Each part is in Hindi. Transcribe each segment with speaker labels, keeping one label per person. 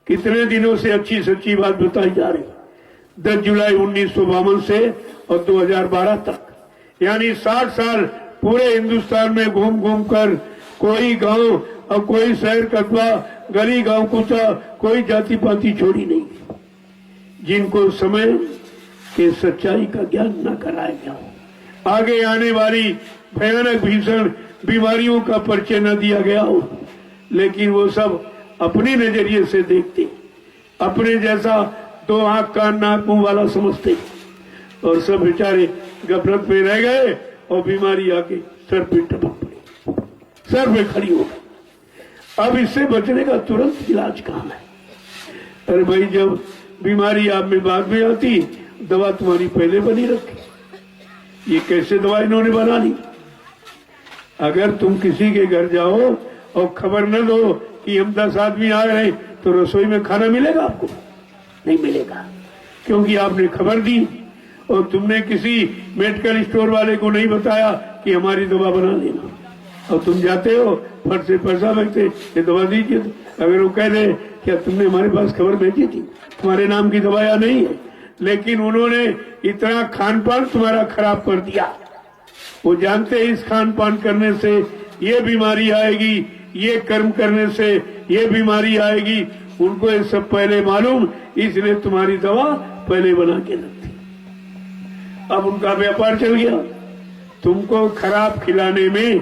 Speaker 1: कितने दिनों से अच्छी सच्ची बात बताई जा रही। 10 जुलाई 1952 से और 2012 तक, यानी 60 साल पूरे हिंदुस्तान में घूम घूम कर कोई गांव और कोई शहर कस्बा गली गांव कुचा कोई जाति पाति छोड़ी नहीं, जिनको समय के सच्चाई का ज्ञान न कराया गया हो, आगे आने वाली भयानक भीषण बीमारियों का परिचय न दिया गया हो, लेकिन वो सब अपनी नजरिए से देखते, अपने जैसा 2 आंख कान नाक मुंह वाला समझते, और सब बेचारे गफलत में रह गए और बीमारी आके सर पे टपक पड़ी, सर पे खड़ी हो गई। अब इससे बचने का तुरंत इलाज कहाँ है? अरे भाई, जब बीमारी आप में बाद में आती, दवा तुम्हारी पहले बनी रखी। ये कैसे दवा इन्होंने बना ली? अगर तुम किसी के घर जाओ और खबर न दो कि हम 10 आदमी आ रहे हैं, तो रसोई में खाना मिलेगा आपको? नहीं मिलेगा, क्योंकि आपने खबर दी और तुमने किसी मेडिकल स्टोर वाले को नहीं बताया कि हमारी दवा बना लेना, और तुम जाते हो फट से पैसा मांगते, ये दवा दीजिए। अगर वो कह दे क्या तुमने हमारे पास खबर भेजी थी, तुम्हारे नाम की दवा या नहीं है, लेकिन उन्होंने इतना खान पान तुम्हारा खराब कर दिया। वो जानते हैं इस खान पान करने से ये बीमारी आएगी, ये कर्म करने से ये बीमारी आएगी, उनको ये सब पहले मालूम, इसलिए तुम्हारी दवा पहले बना के रखती। अब उनका व्यापार चल गया, तुमको खराब खिलाने में,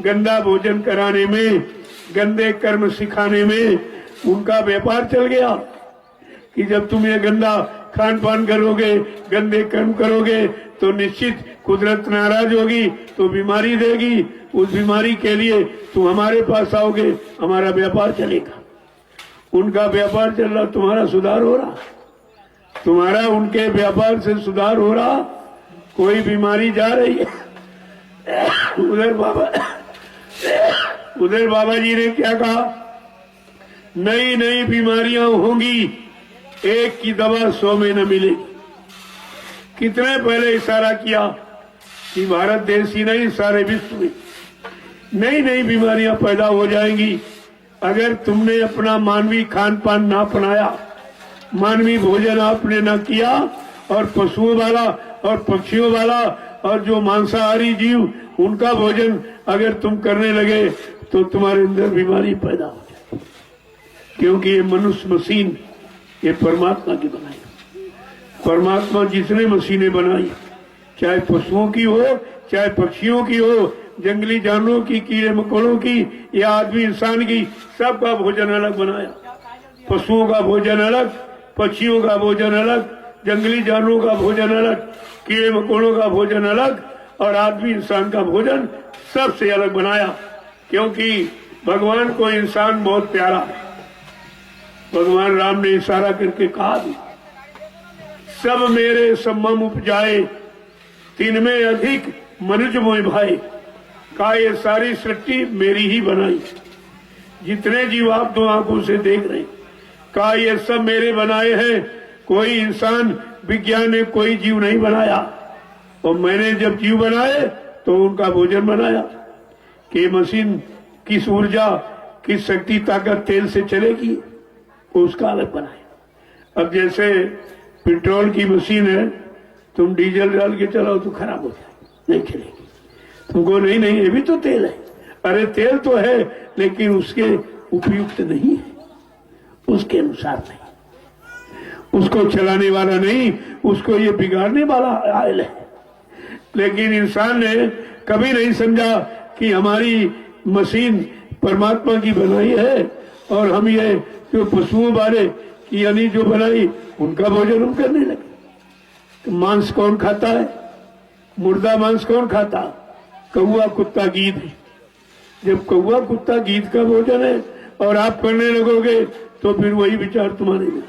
Speaker 1: गंदा भोजन कराने में, गंदे कर्म सिखाने में उनका व्यापार चल गया कि जब तुम ये गंदा खान पान करोगे, गंदे कर्म करोगे, तो निश्चित कुदरत नाराज होगी, तो बीमारी देगी। उस बीमारी के लिए तुम हमारे पास आओगे, हमारा व्यापार चलेगा। उनका व्यापार चल रहा, तुम्हारा सुधार हो रहा, तुम्हारा उनके व्यापार से सुधार हो रहा। कोई बीमारी जा रही है, उधर बाबा जी ने क्या कहा, नई नई बीमारियां होंगी, एक की दवा 100 में न मिलेगी। कितने पहले इशारा किया कि भारत देश ही नहीं सारे विश्व में नई नई बीमारियां पैदा हो जाएंगी अगर तुमने अपना मानवीय खान पान ना अपनाया, मानवीय भोजन आपने ना किया, और पशुओं वाला और पक्षियों वाला और जो मांसाहारी जीव उनका भोजन अगर तुम करने लगे, तो तुम्हारे अंदर बीमारी पैदा हो जाए। क्योंकि ये मनुष्य मशीन ये परमात्मा की बनाई, परमात्मा जिसने मशीनें बनाई, चाहे पशुओं की हो, चाहे पक्षियों की हो, जंगली जानवरों की, कीड़े मकोड़ों की, या आदमी इंसान की, सबका भोजन अलग बनाया। पशुओं का भोजन अलग, पक्षियों का भोजन अलग, जंगली जानवरों का भोजन अलग, कीड़े मकोड़ों का भोजन अलग, और आदमी इंसान का भोजन सबसे अलग बनाया। क्योंकि भगवान को इंसान बहुत प्यारा है। भगवान राम ने इशारा करके कहा भी, सब मेरे सम्मम उपजाए, तिनमें अधिक मनुज मोहि भाई। का ये सारी सृष्टि मेरी ही बनाई, जितने जीव आप 2 आंखों से देख रहे हैं, का ये सब मेरे बनाए हैं। कोई इंसान विज्ञान ने कोई जीव नहीं बनाया, और मैंने जब जीव बनाए तो उनका भोजन बनाया। कि मशीन किस ऊर्जा, किस शक्ति, ताकत, तेल से चलेगी, उसका अलग बनाया। अब जैसे पेट्रोल की मशीन है, तुम डीजल डाल के चलाओ तो खराब हो जाए, नहीं चलेगी। तुमको नहीं ये भी तो तेल है। अरे तेल तो है, लेकिन उसके उपयुक्त नहीं है, उसके अनुसार नहीं, उसको चलाने वाला नहीं, उसको ये बिगाड़ने वाला आयल है। लेकिन इंसान ने कभी नहीं समझा कि हमारी मशीन परमात्मा की बनाई है, और हम ये जो पशुओं वाले की यानी जो बनाई, उनका भोजन हम करने लगे। तो मांस कौन खाता है? मुर्दा मांस कौन खाता? कौआ कुत्ता गीद। जब कौआ कुत्ता गीद का भोजन है और आप करने लगोगे, तो फिर वही विचार तुम्हारे में,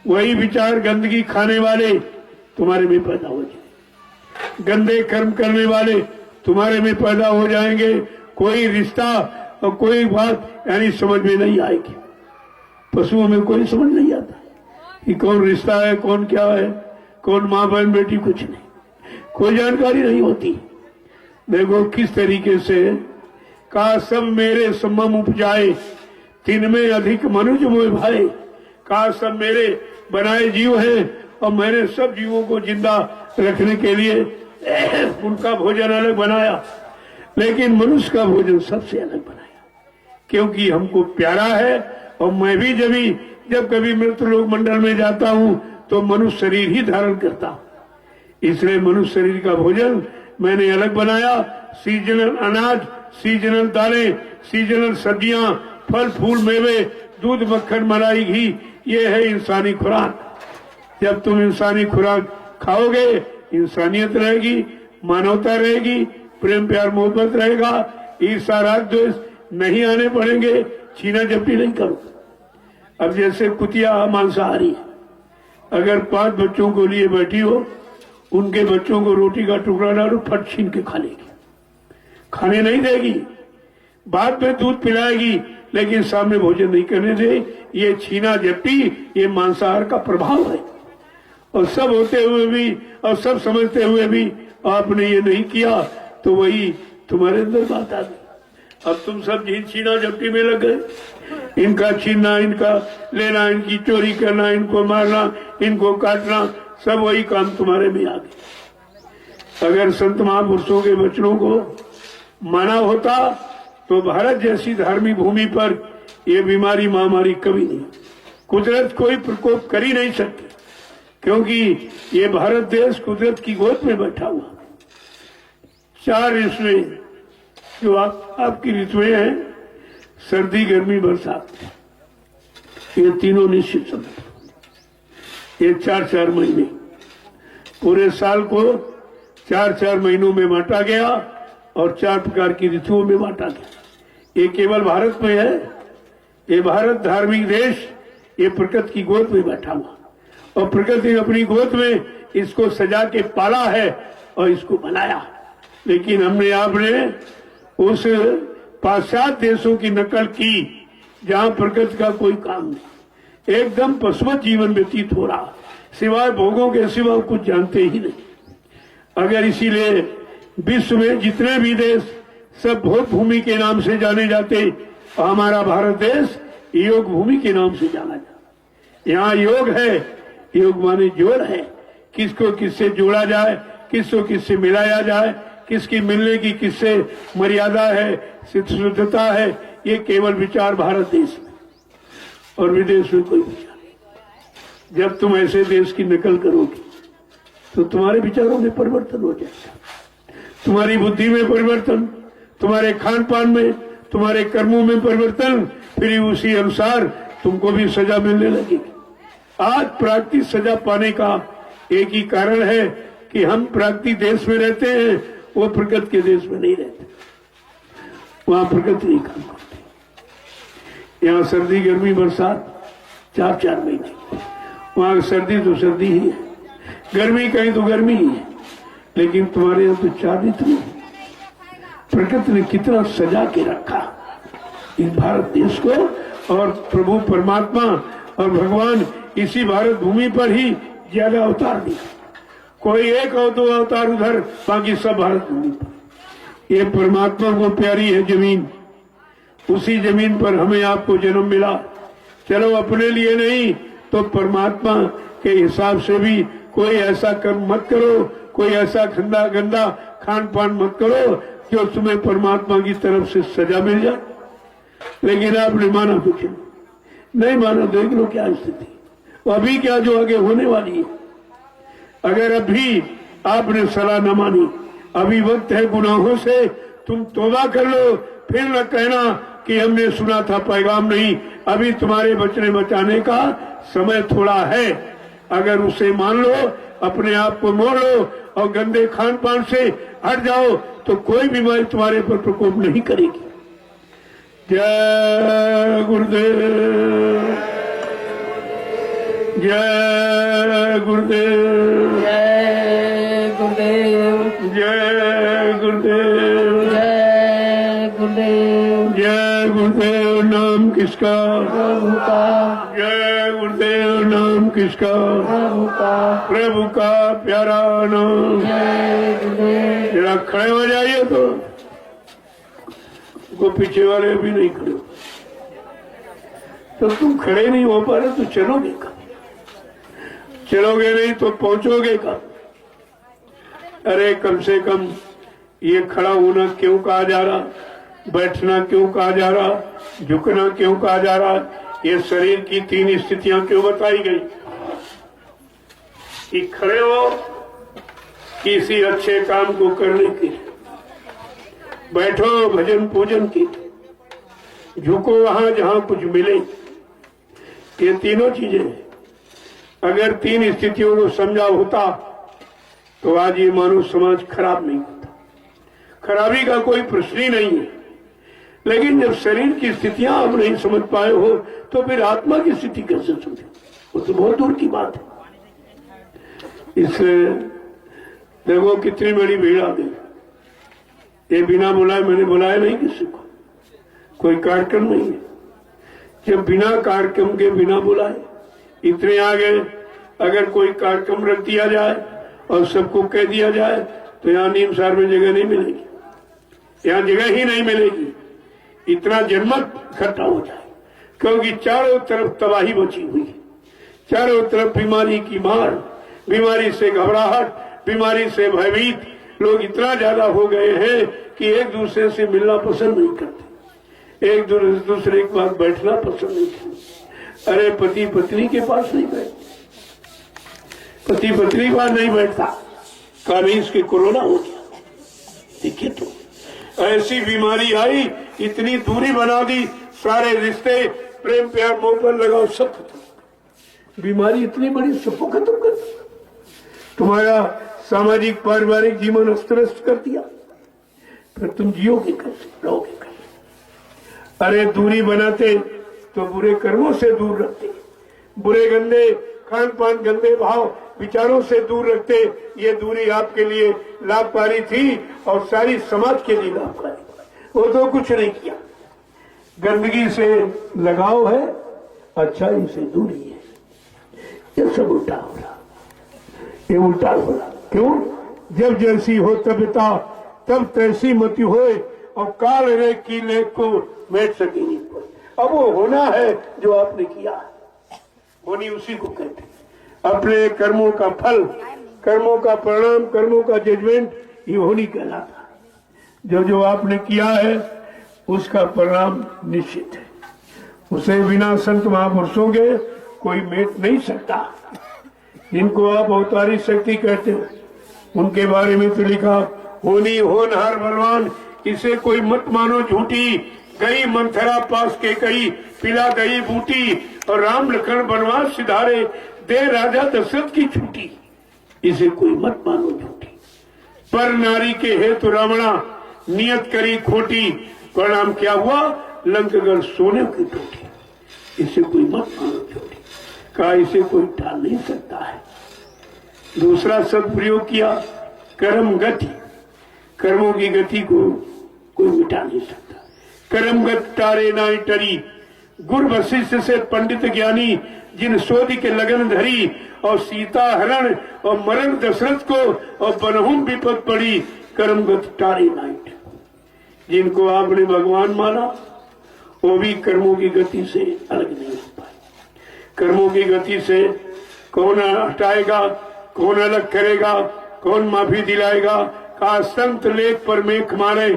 Speaker 1: वही विचार गंदगी खाने वाले तुम्हारे में पैदा हो जाए, गंदे कर्म करने वाले तुम्हारे में पैदा हो जाएंगे। कोई रिश्ता और कोई बात यानी समझ में नहीं आएगी। पशुओं में कोई समझ नहीं आता कि कौन रिश्ता है, कौन क्या है, कौन माँ बहन बेटी, कुछ नहीं, कोई जानकारी नहीं होती। देखो किस तरीके से का सब मेरे सम्मम उपजाए, तिनमें अधिक मनुज मोय भाई, कहा सब मेरे बनाए जीव हैं और मैंने सब जीवों को जिंदा रखने के लिए उनका भोजन अलग बनाया, लेकिन मनुष्य का भोजन सबसे अलग बनाया, क्योंकि हमको प्यारा है। और मैं भी जब कभी मृतलोक मंडल में जाता हूं तो मनुष्य शरीर ही धारण करता हूं, इसलिए मनुष्य शरीर का भोजन मैंने अलग बनाया। सीजनल अनाज, सीजनल दालें, सीजनल सब्जियां, फल फूल मेवे, दूध मक्खन मलाई घी, ये है इंसानी खुराक। जब तुम इंसानी खुराक खाओगे इंसानियत रहेगी, मानवता रहेगी, प्रेम प्यार मोहब्बत रहेगा, ईर्ष्या राग द्वेष नहीं आने पड़ेंगे, छीना झपटी नहीं करो। अब जैसे कुतिया मांसाहारी, अगर 5 बच्चों को लिए बैठी हो, उनके बच्चों को रोटी का टुकड़ा डालो, फट छीन के खा लेगी, खाने नहीं देगी, बाद में दूध पिलाएगी, लेकिन सामने भोजन नहीं करने दे। ये छीना झपटी, ये मांसाहार का प्रभाव है। और सब होते हुए भी और सब समझते हुए भी आपने ये नहीं किया, तो वही तुम्हारे अंदर बात आ गई। अब तुम सब छीना झपटी में लग गए, इनका छीनना, इनका लेना, इनकी चोरी करना, इनको मारना, इनको काटना, सब वही काम तुम्हारे में आ गए। अगर संत महापुरुषों के वचनों को माना होता तो भारत जैसी धार्मिक भूमि पर यह बीमारी महामारी कभी नहीं, कुदरत कोई प्रकोप कर ही नहीं सकती, क्योंकि ये भारत देश कुदरत की गोद में बैठा हुआ। 4 ऋतुएं जो आपकी ऋतुएं हैं, सर्दी गर्मी बरसात, ये तीनों निश्चित समय, ये 4-4 महीने, पूरे साल को 4-4 महीनों में बांटा गया और 4 प्रकार की ऋतुओं में बांटा गया। ये केवल भारत में है, ये भारत धार्मिक देश, ये प्रकृति की गोद में बैठा हुआ, और प्रकृति ने अपनी गोद में इसको सजा के पाला है और इसको बनाया। लेकिन हमने आपने उस पाश्चात्य देशों की नकल की जहां प्रकृति का कोई काम नहीं, एकदम पशुवत जीवन व्यतीत हो रहा, सिवाय भोगों के सिवा कुछ जानते ही नहीं। अगर इसीलिए विश्व में जितने भी देश सब भोग भूमि के नाम से जाने जाते, और हमारा भारत देश योग भूमि के नाम से जाना जाता। यहाँ योग है, योग माने जोड़ है, किसको किससे जोड़ा जाए, किसको किससे मिलाया जाए, किसकी मिलने की किससे मर्यादा है, शुद्धता है, ये केवल विचार भारत देश में, और विदेश में कोई विचार नहीं। जब तुम ऐसे देश की नकल करोगे तो तुम्हारे विचारों में परिवर्तन हो जाएगा, तुम्हारी बुद्धि में परिवर्तन, तुम्हारे खान पान में, तुम्हारे कर्मों में परिवर्तन, फिर उसी अनुसार तुमको भी सजा मिलने लगेगी। आज प्राकृतिक सजा पाने का एक ही कारण है कि हम प्राकृतिक देश में रहते हैं, वो प्रकृति के देश में नहीं रहते, वहां प्रकृति नहीं काम करती। यहाँ सर्दी गर्मी बरसात 4-4 महीने, वहां सर्दी तो सर्दी ही है, गर्मी कहीं तो गर्मी ही है, लेकिन तुम्हारे यहाँ तो 4 ऋतु है। प्रकृति ने कितना सजा के रखा इस भारत देश को, और प्रभु परमात्मा और भगवान इसी भारत भूमि पर ही ज्यादा अवतार दिया, कोई एक और 2 अवतार उधर, बाकी सब भारत भूमि पर। ये परमात्मा को प्यारी है जमीन, उसी जमीन पर हमें आपको जन्म मिला। चलो अपने लिए नहीं तो परमात्मा के हिसाब से भी कोई ऐसा कर्म मत करो, कोई ऐसा गंदा खान पान मत करो जो तुम्हें परमात्मा की तरफ से सजा मिल जाए। लेकिन आपने माना कुछ नहीं माना, देख लो क्या स्थिति, अभी क्या जो आगे होने वाली है। अगर अभी आपने सलाह न मानी, अभी वक्त है गुनाहों से तुम तौबा कर लो, फिर न कहना कि हमने सुना था पैगाम नहीं। अभी तुम्हारे बचने बचाने का समय थोड़ा है, अगर उसे मान लो, अपने आप को मोड़ लो और गंदे खान पान से हट जाओ तो कोई बीमारी तुम्हारे पर प्रकोप नहीं करेगी। जय गुरुदेव, जय गुरुदेव,
Speaker 2: जय गुरुदेव,
Speaker 1: जय गुरुदेव,
Speaker 2: जय गुरुदेव,
Speaker 1: जय गुरुदेव। नाम किसका?
Speaker 2: प्रभु का,
Speaker 1: जय गुरुदेव। नाम किसका?
Speaker 2: प्रभु का,
Speaker 1: प्रभु का प्यारा नाम।
Speaker 2: जय गुरुदेव।
Speaker 1: जरा खड़े हो जाइए तो, को पीछे वाले भी नहीं खड़े। तो तुम खड़े नहीं हो पा रहे तो चलोगे कब? चलोगे नहीं तो पहुंचोगे कब? अरे कम से कम ये खड़ा होना क्यों कहा जा रहा, बैठना क्यों कहा जा रहा, झुकना क्यों कहा जा रहा, ये शरीर की 3 स्थितियां क्यों बताई गई? कि खड़े हो किसी अच्छे काम को करने के लिए, बैठो भजन पूजन के लिए, झुको वहां जहां कुछ मिले। ये तीनों चीजें अगर 3 स्थितियों को समझा होता तो आज ये मानव समाज खराब नहीं होता। खराबी का कोई प्रश्न ही नहीं है। लेकिन जब शरीर की स्थितियां आप नहीं समझ पाए हो तो फिर आत्मा की स्थिति कैसे समझे? वो तो बहुत दूर की बात है। इसलिए देखो कितनी बड़ी भीड़ आ गई। ये बिना बुलाए, मैंने बुलाया नहीं किसी को, कोई कार्यक्रम नहीं है। जब बिना कार्यक्रम के बिना बुलाए इतने आ गए, अगर कोई कार्यक्रम रख दिया जाए और सबको कह दिया जाए तो यहाँ नीमसार में जगह नहीं मिलेगी, यहाँ जगह ही नहीं मिलेगी। इतना जनमत इकट्ठा हो जाए, क्योंकि चारों तरफ तबाही मची हुई है, चारों तरफ बीमारी की मार, बीमारी से घबराहट, बीमारी से भयभीत लोग इतना ज्यादा हो गए हैं कि एक दूसरे से मिलना पसंद नहीं करते, एक दूसरे के पास बैठना पसंद नहीं करते। अरे पति पत्नी के पास नहीं बैठते, पति पत्नी के पास नहीं बैठता, कभी इसके कोरोना हो गया। देखिए तो ऐसी बीमारी आई, इतनी दूरी बना दी, सारे रिश्ते प्रेम प्यार मोह पर लगाओ सब खत्म। बीमारी इतनी बड़ी सबको खत्म कर दी, तुम्हारा सामाजिक पारिवारिक जीवन अस्त व्यस्त कर दिया, फिर तुम जियोगे कैसे, रहोगे कैसे? अरे दूरी बनाते तो बुरे कर्मों से दूर रखते, बुरे गंदे खान पान गंदे भाव विचारों से दूर रखते। ये दूरी आपके लिए लाभकारी थी और सारी समाज के लिए लाभकारी। वो तो कुछ नहीं किया। गंदगी से लगाव है, अच्छाई से दूरी है। ये सब उल्टा हो रहा, ये उल्टा हो रहा। क्यों? जब जैसी हो तबिता तब तैसी मति होए, और काल रे की लेख को बैठ सकेगी। अब वो होना है जो आपने किया, होनी उसी को कहते हैं। अपने कर्मों का फल, कर्मों का परिणाम, कर्मों का जजमेंट ये होनी कहलाता। जो जो आपने किया है उसका परिणाम निश्चित है, उसे बिना संत महापुरुषों के कोई मेट नहीं सकता। जिनको आप अवतारी शक्ति कहते हो उनके बारे में तो लिखा, होनी होनहार बलवान, इसे कोई मत मानो झूठी, गई मंथरा पास के कई, पिला दही बूटी, और राम लखन बनवास सिधारे, दे राजा दशरथ की छूटी, इसे कोई मत मानो झूठी। पर नारी के हेतु रावणा, नियत करी खोटी, परिणाम क्या हुआ, लंकगढ़ सोने की टूटी, इसे कोई मत मानो झूठी। कहा इसे कोई टाल नहीं सकता है। दूसरा शब्द प्रयोग किया, कर्म गति, कर्मों की गति को कोई मिटा नहीं सकता। कर्म गति टारे नाई टरी, गुरु वशिष्ठ से पंडित ज्ञानी, जिन शोध के लगन धरी, और सीता हरण और मरण दशरथ को, और बनहुम विपद पड़ी, कर्म गति टारे नाई टरी। जिनको आपने भगवान माना वो भी कर्मों की गति से अलग नहीं हो पाए। कर्मों की गति से कौन हटाएगा, कौन अलग करेगा, कौन माफी दिलाएगा? कहा संत लेख पर मेख मारे,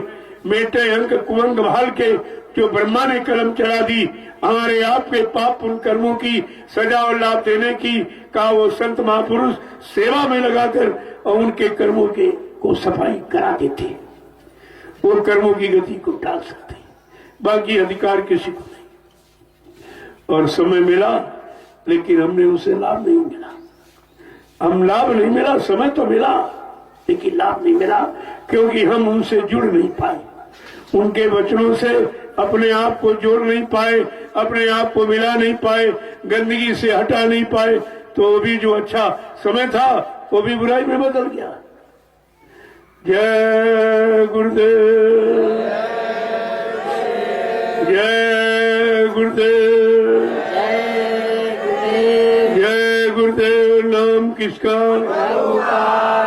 Speaker 1: मेटे अंक कुंग भाल के, जो ब्रह्मा ने कलम चढ़ा दी हमारे आपके पाप पुण्य कर्मों की सजा और लाभ देने की। कहा वो संत महापुरुष सेवा में लगाकर और उनके कर्मों के को सफाई करा देते, वो कर्मों की गति को टाल सकते, बाकी अधिकार किसी को नहीं। और समय मिला लेकिन हमने उसे लाभ नहीं मिला, हम लाभ नहीं मिला, समय तो मिला लेकिन लाभ नहीं मिला, क्योंकि हम उनसे जुड़ नहीं पाए, उनके वचनों से अपने आप को जोड़ नहीं पाए, अपने आप को मिला नहीं पाए, गंदगी से हटा नहीं पाए। तो वो भी जो अच्छा समय था वो भी बुराई में बदल गया। जय गुरुदेव, जय गुरुदेव, जय गुरुदेव। नाम किसका?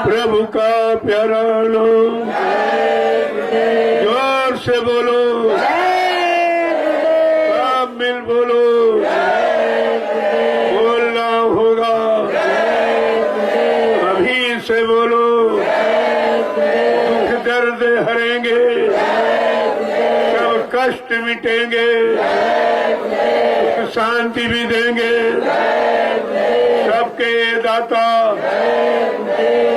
Speaker 1: प्रभु का प्यारा नाम, जोर से बोलो, सब मिल बोलो। सब कष्ट मिटेंगे, शांति भी देंगे। सबके दाता,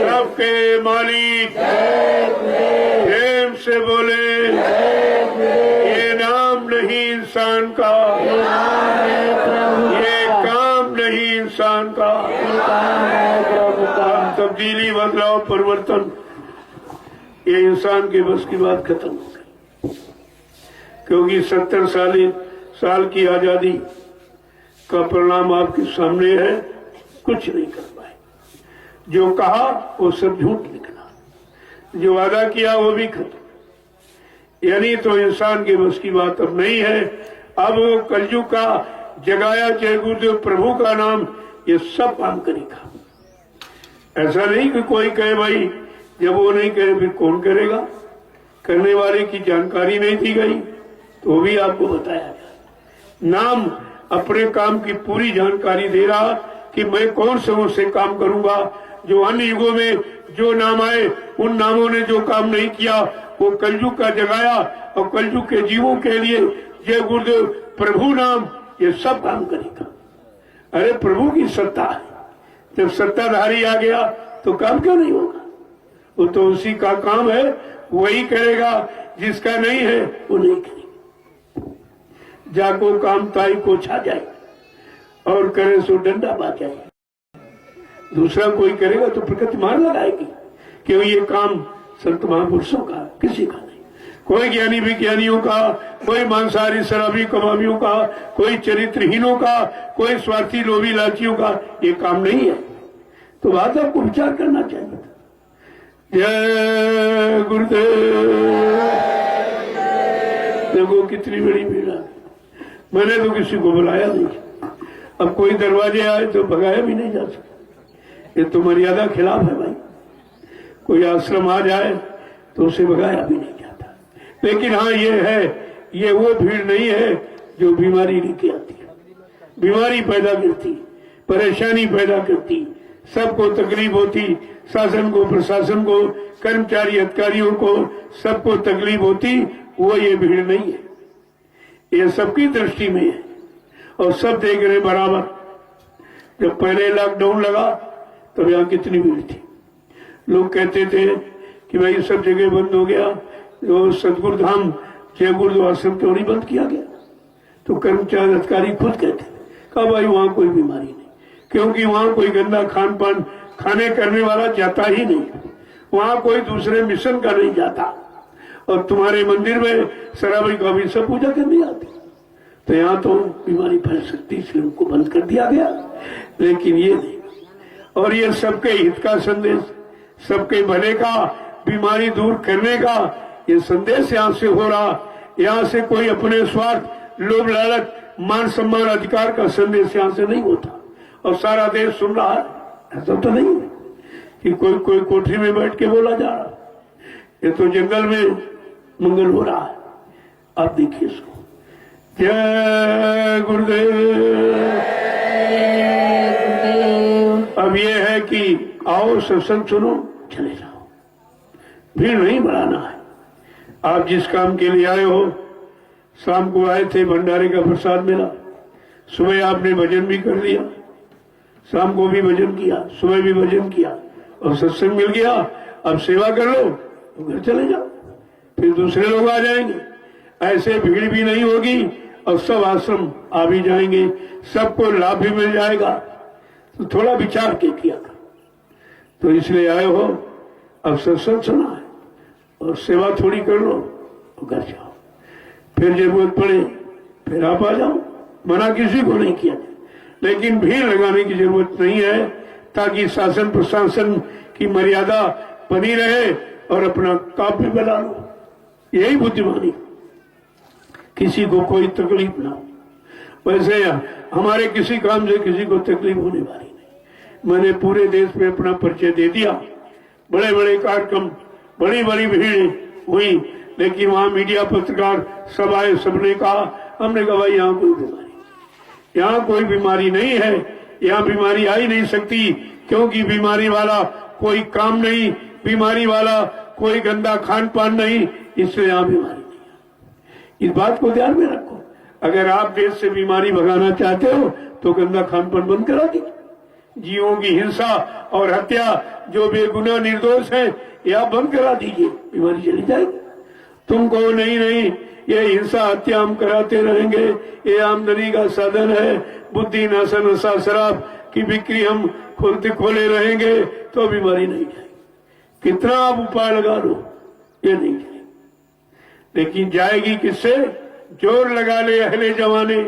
Speaker 1: सबके मालिक, प्रेम से बोले, ये नाम नहीं इंसान का, ये काम नहीं इंसान का। तब्दीली, बदलाव, परिवर्तन, ये इंसान के बस की बात खत्म हो गई। क्योंकि 70 साल की आजादी का परिणाम आपके सामने है, कुछ नहीं कर पाए। जो कहा वो सब झूठ निकला, जो वादा किया वो भी खत्म। यानी तो इंसान के बस की बात अब नहीं है। अब वो कलयुग का जगाया जय गुरुदेव प्रभु का नाम ये सब काम करेगा। ऐसा नहीं कि कोई कहे भाई, जब वो नहीं करे फिर कौन करेगा। करने वाले की जानकारी नहीं दी गई तो वो भी आपको बताया गया। नाम अपने काम की पूरी जानकारी दे रहा कि मैं कौन से काम करूंगा। जो अन्य युगों में जो नाम आए, उन नामों ने जो काम नहीं किया वो कलयुग का जगाया, और कलयुग के जीवों के लिए जय गुरुदेव प्रभु नाम ये सब काम करेगा। अरे प्रभु की सत्ता है, जब सत्ताधारी आ गया तो काम क्यों नहीं होगा। वो तो उसी का काम है, वही करेगा। जिसका नहीं है वो नहीं करेगा। जाको काम ताई को छा जाए और करे सो डंडा बा जाए। दूसरा कोई करेगा तो प्रकृति मार लगाएगी। क्यों ये काम संत महापुरुषों का, किसी का नहीं। कोई ज्ञानी विज्ञानियों का, कोई मांसाहारी शराबी कबाबियों का, कोई चरित्रहीनों का, कोई स्वार्थी लोभी लालचियों का ये काम नहीं है। तो बात आपको विचार करना चाहिए। जय गुरुदेव। देखो कितनी बड़ी भीड़ है। मैंने तो किसी को बुलाया नहीं। अब कोई दरवाजे आए तो भगाया भी नहीं जा सकता। ये तो मर्यादा खिलाफ है भाई। कोई आश्रम आ जाए तो उसे भगाया भी नहीं जाता। लेकिन हाँ ये है, ये वो भीड़ नहीं है जो बीमारी लेके आती है, बीमारी पैदा करती, परेशानी पैदा करती, सबको तकलीफ होती, शासन को, प्रशासन को, कर्मचारी अधिकारियों को, सबको तकलीफ होती। वो ये भीड़ नहीं है। ये सबकी दृष्टि में है और सब देख रहे बराबर। जब पहले लॉकडाउन लगा तब यहाँ कितनी भीड़ थी। लोग कहते थे कि भाई सब जगह बंद हो गया, वो सतगुरु धाम जय गुरुदेव आश्रम क्यों नहीं बंद किया गया। तो कर्मचारी अधिकारी खुद कहते कहा भाई वहां कोई बीमारी नहीं, क्योंकि वहां कोई गंदा खान पान खाने करने वाला जाता ही नहीं। वहां कोई दूसरे मिशन का नहीं जाता। और तुम्हारे मंदिर में शराबी का भी सब पूजा करने आती। तो यहाँ तो बीमारी फैल सकती, इसलिए उनको बंद कर दिया गया। लेकिन ये नहीं। और ये सबके हित का संदेश, सबके भले का, बीमारी दूर करने का ये संदेश यहाँ से हो रहा। यहाँ से कोई अपने स्वार्थ, लोभ, लालच, मान सम्मान, अधिकार का संदेश यहाँ से नहीं होता। और सारा देश सुन रहा है। ऐसा तो नहीं है कि कोई कोठरी में बैठ के बोला जा रहा। ये तो जंगल में मंगल हो रहा है। आप देखिए इसको। जय गुरुदेव। अब ये है कि आओ सत्संग सुनो, चले जाओ। भीड़ नहीं बढ़ाना है। आप जिस काम के लिए आए हो, शाम को आए थे भंडारे का प्रसाद मिला, सुबह आपने भजन भी कर लिया, शाम को भी भजन किया, सुबह भी भजन किया और सत्संग मिल गया। अब सेवा कर लो तो घर चले जाओ, फिर दूसरे लोग आ जाएंगे। ऐसे भीड़ भी नहीं होगी और सब आश्रम आ भी जाएंगे, सबको लाभ भी मिल जाएगा। तो थोड़ा विचार के किया था। तो इसलिए आए हो, अब सत्संग सुना है और सेवा थोड़ी कर लो तो घर जाओ। फिर जरूरत पड़े फिर आप आ जाओ। मना किसी को नहीं किया, लेकिन भीड़ लगाने की जरूरत नहीं है, ताकि शासन प्रशासन की मर्यादा बनी रहे और अपना काम भी बना लो। यही बुद्धिमानी, किसी को कोई तकलीफ ना हो। वैसे हमारे किसी काम से किसी को तकलीफ होने वाली नहीं। मैंने पूरे देश में अपना परिचय दे दिया। बड़े बड़े कार्यक्रम, बड़ी बड़ी भीड़ हुई, लेकिन वहां मीडिया, पत्रकार सब आए, सबने कहा, हमने कहा भाई यहाँ कोई बीमारी, यहाँ कोई बीमारी नहीं है, यहाँ बीमारी आ ही नहीं सकती। क्योंकि बीमारी वाला कोई काम नहीं, बीमारी वाला कोई गंदा खान पान नहीं, इसलिए यहाँ बीमारी नहीं है। इस बात को ध्यान में रखो। अगर आप देश से बीमारी भगाना चाहते हो तो गंदा खानपान बंद करा दीजिए। जीवों की हिंसा और हत्या, जो बेगुनाह निर्दोष है, ये आप बंद करा दीजिए, बीमारी चली जाएगी। तुम कहो नहीं नहीं, ये हिंसा हत्या हम कराते रहेंगे, ये आमदनी का साधन है, बुद्धि नशा नशा शराब की बिक्री हम खोले रहेंगे तो बीमारी नहीं जाएगी। कितना आप उपाय लगा लो, ये नहीं जाएगी। लेकिन जाएगी किससे? जोर लगा ले अहले जमाने।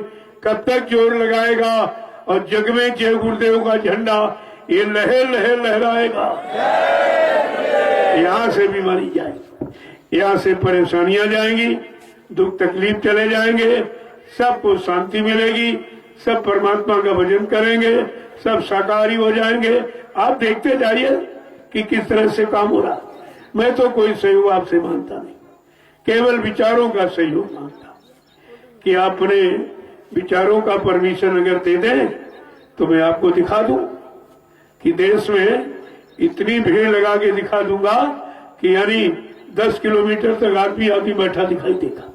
Speaker 1: कब तक जोर लगाएगा? और जग में जय गुरुदेव का झंडा ये लहर लहर लहराएगा। यहाँ से बीमारी जाएगी, यहाँ से परेशानियां जाएंगी, दुख तकलीफ चले जाएंगे, सबको शांति मिलेगी, सब परमात्मा का भजन करेंगे, सब शाकाहारी हो जाएंगे। आप देखते जाइए कि किस तरह से काम हो रहा। मैं तो कोई सहयोग आपसे मांगता नहीं, केवल विचारों का सहयोग मांगता कि आप अपने विचारों का परमिशन अगर दे दें तो मैं आपको दिखा दूं कि देश में इतनी भीड़ लगा के दिखा दूंगा कि यानी 10 किलोमीटर तक आदमी बैठा दिखाई देगा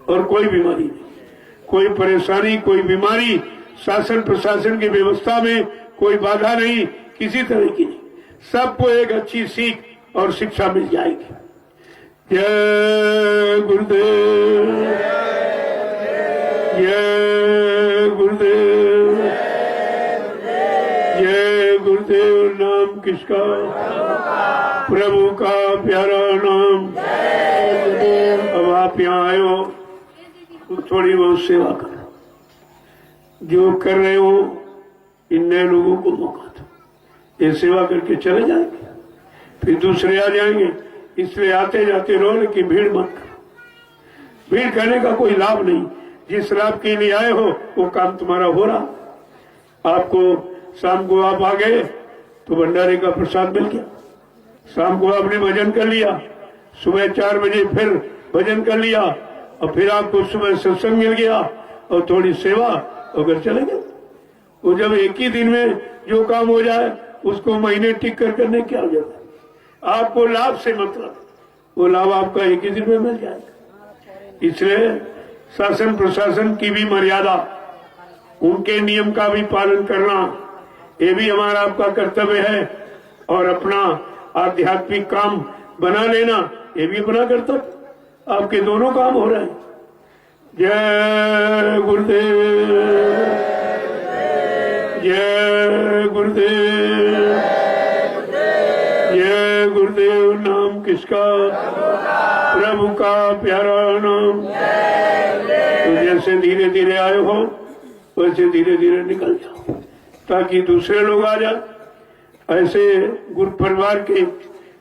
Speaker 1: और कोई बीमारी नहीं, कोई परेशानी, कोई बीमारी, शासन प्रशासन की व्यवस्था में कोई बाधा नहीं, किसी तरह की नहीं। सबको एक अच्छी सीख और शिक्षा मिल जाएगी। जय गुरुदेव, जय गुरुदेव, जय गुरुदेव। नाम किसका? प्रभु का प्यारा नाम। अब आप यहाँ आए हो तो थोड़ी बहुत सेवा करो, जो कर रहे हो इन नए लोगों को मौका दो। ये सेवा करके चले जाएंगे, फिर दूसरे आ जाएंगे। इसलिए आते जाते रहो, लेकिन भीड़ मत करो। भीड़ करने का कोई लाभ नहीं। जिस लाभ के लिए आए हो वो काम तुम्हारा हो रहा। आपको शाम को आप आ गए तो भंडारे का प्रसाद मिल गया, शाम को आपने भजन कर लिया, सुबह 4 बजे फिर भजन कर लिया, और फिर आपको सुबह सत्संग मिल गया और थोड़ी सेवा अगर चले गए। वो जब एक ही दिन में जो काम हो जाए उसको महीने टिक कर करने क्या जरूरत है? आपको लाभ से मतलब, वो लाभ आपका एक ही दिन में मिल जाएगा। इसलिए शासन प्रशासन की भी मर्यादा, उनके नियम का भी पालन करना, ये भी हमारा आपका कर्तव्य है। और अपना आध्यात्मिक काम बना लेना, ये भी अपना कर्तव्य। आपके दोनों काम हो रहे हैं। जय गुरुदेव, जय गुरुदेव, जय गुरुदेव। नाम किसका? प्रभु का प्यारा नाम। तो जैसे धीरे धीरे आए हो वैसे धीरे धीरे निकल जाओ, ताकि दूसरे लोग आ जाए। ऐसे गुरु परिवार के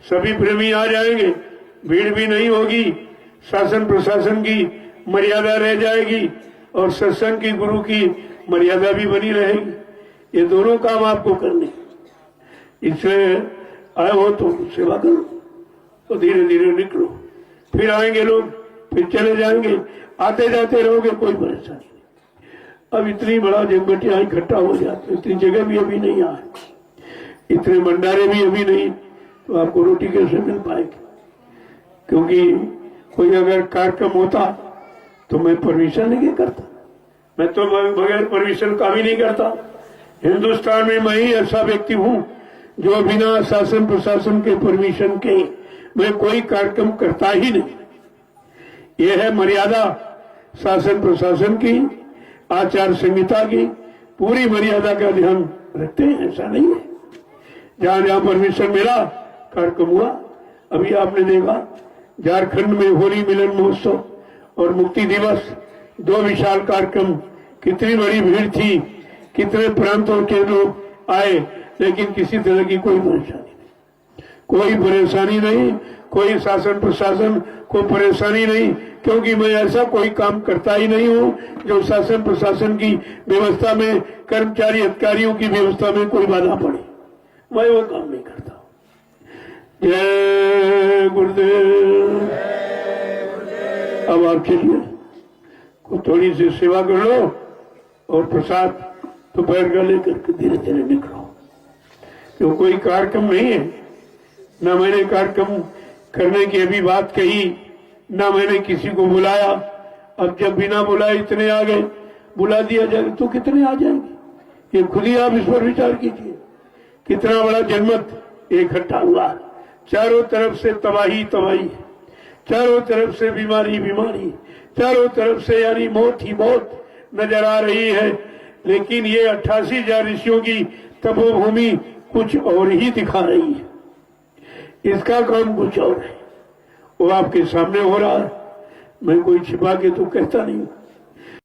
Speaker 1: सभी प्रेमी आ जाएंगे, भीड़ भी नहीं होगी, शासन प्रशासन की मर्यादा रह जाएगी और सत्संग की गुरु की मर्यादा भी बनी रहेगी। ये दोनों काम आपको करने, इसलिए आए हो तो सेवा करो, तो धीरे धीरे निकलो। फिर आएंगे लोग, फिर चले जाएंगे, आते जाते रहोगे, कोई परेशानी नहीं। अब इतनी बड़ा जमघट यहाँ इकट्ठा हो जाते, इतनी जगह भी अभी नहीं आए, इतने भंडारे भी अभी नहीं, तो आपको रोटी कैसे मिल पाएगी? क्योंकि कोई अगर कार्यक्रम होता तो मैं परमिशन नहीं करता, मैं तो बगैर परमिशन का भी नहीं करता। हिंदुस्तान में मैं ही ऐसा व्यक्ति हूँ जो बिना शासन प्रशासन के परमिशन के मैं कोई कार्यक्रम करता ही नहीं। यह है मर्यादा शासन प्रशासन की, आचार संहिता की, पूरी मर्यादा का ध्यान रखते हैं। ऐसा नहीं है, जहां जहां परमिशन मिला कार्यक्रम हुआ। अभी आपने देखा झारखंड में होली मिलन महोत्सव और मुक्ति दिवस, 2 विशाल कार्यक्रम, कितनी बड़ी भीड़ थी, कितने प्रांतों के लोग आए, लेकिन किसी तरह की कोई परेशानी नहीं, कोई परेशानी नहीं, कोई शासन प्रशासन को परेशानी नहीं। क्योंकि मैं ऐसा कोई काम करता ही नहीं हूँ जो शासन प्रशासन की व्यवस्था में, कर्मचारी अधिकारियों की व्यवस्था में कोई बाधा पड़े, मैं वो काम नहीं करता। जय गुरुदेव। अब आप चलिए, थोड़ी सी सेवा कर लो और प्रसाद दोपहर का लेकर धीरे धीरे निकलो। क्यों कोई कार्यक्रम नहीं है, न मैंने कार्यक्रम करने की अभी बात कही, ना मैंने किसी को बुलाया। अब जब बिना बुलाए इतने आ गए, बुला दिया जाए तो कितने आ जाएंगे? ये खुद ही आप इस पर विचार कीजिए। कितना बड़ा जनमत इकट्ठा हुआ, चारों तरफ से तबाही तबाही, चारों तरफ से बीमारी बीमारी, चारों तरफ से यानी मौत ही मौत नजर आ रही है। लेकिन ये 88,000 ऋषियों की तपोभूमि कुछ और ही दिखा रही है। इसका काम कुछ और है, वो आपके सामने हो रहा है। मैं कोई छिपा के तो कहता नहीं हूं।